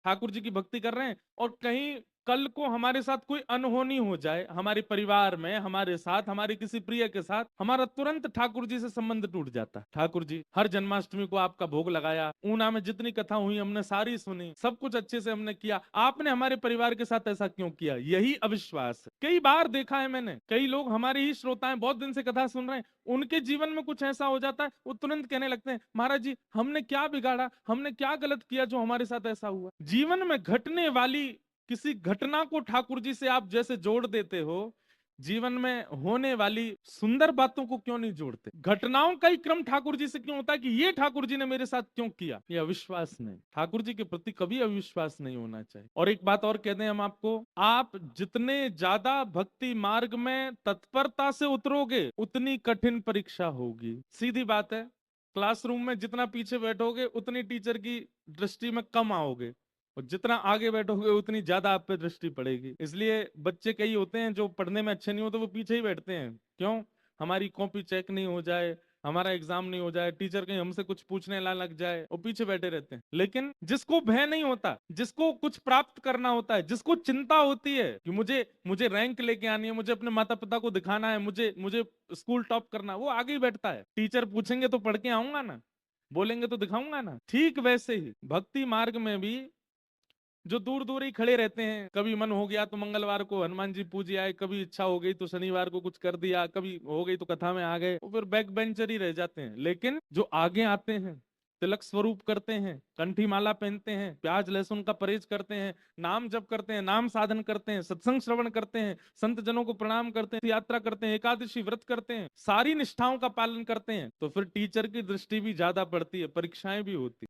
ठाकुर जी की भक्ति कर रहे हैं और कहीं कल को हमारे साथ कोई अनहोनी हो जाए, हमारे परिवार में, हमारे साथ, हमारे किसी प्रिय के साथ, हमारा तुरंत ठाकुर जी से संबंध टूट जाता है। ठाकुर जी हर जन्माष्टमी को आपका भोग लगाया, ऊना में जितनी कथा हुई हमने सारी सुनी, सब कुछ अच्छे से हमने किया, आपने हमारे परिवार के साथ ऐसा क्यों किया? यही अविश्वास है। कई बार देखा है मैंने, कई लोग हमारे ही श्रोता हैं, बहुत दिन से कथा सुन रहे हैं, उनके जीवन में कुछ ऐसा हो जाता है, वो तुरंत कहने लगते हैं महाराज जी हमने क्या बिगाड़ा, हमने क्या गलत किया जो हमारे साथ ऐसा हुआ? जीवन में घटने वाली किसी घटना को ठाकुर जी से आप जैसे जोड़ देते हो, जीवन में होने वाली सुंदर बातों को क्यों नहीं जोड़ते? घटनाओं का ही क्रम ठाकुर जी से क्यों होता है कि ये ठाकुर जी ने मेरे साथ क्यों किया? ये अविश्वास नहीं। ठाकुर जी के प्रति कभी अविश्वास नहीं होना चाहिए। और एक बात और कह दें हम आपको, आप जितने ज्यादा भक्ति मार्ग में तत्परता से उतरोगे उतनी कठिन परीक्षा होगी। सीधी बात है, क्लासरूम में जितना पीछे बैठोगे उतनी टीचर की दृष्टि में कम आओगे, और जितना आगे बैठोगे उतनी ज्यादा आप पे दृष्टि पड़ेगी। इसलिए बच्चे कई होते हैं जो पढ़ने में अच्छे नहीं होते, वो पीछे ही बैठते हैं। क्यों? हमारी कॉपी चेक नहीं हो जाए, हमारा एग्जाम नहीं हो जाए, टीचर कहीं हमसे कुछ पूछने ला लग जाए, वो पीछे बैठे रहते हैं। लेकिन जिसको भय नहीं होता, जिसको कुछ प्राप्त करना होता है, जिसको चिंता होती है कि मुझे मुझे रैंक लेके आनी है, मुझे अपने माता पिता को दिखाना है, मुझे मुझे स्कूल टॉप करना है, वो आगे ही बैठता है। टीचर पूछेंगे तो पढ़ के आऊंगा ना, बोलेंगे तो दिखाऊंगा ना। ठीक वैसे ही भक्ति मार्ग में भी जो दूर दूर ही खड़े रहते हैं, कभी मन हो गया तो मंगलवार को हनुमान जी पूज आए, कभी इच्छा हो गई तो शनिवार को कुछ कर दिया, कभी हो गई तो कथा में आ गए, वो फिर बैक बेंचर ही रह जाते हैं। लेकिन जो आगे आते हैं, तिलक स्वरूप करते हैं, कंठी माला पहनते हैं, प्याज लहसुन का परहेज करते हैं, नाम जप करते हैं, नाम साधन करते हैं, सत्संग श्रवण करते हैं, संत जनों को प्रणाम करते हैं, यात्रा करते हैं, एकादशी व्रत करते हैं, सारी निष्ठाओं का पालन करते हैं, तो फिर टीचर की दृष्टि भी ज्यादा पड़ती है, परीक्षाएं भी होती।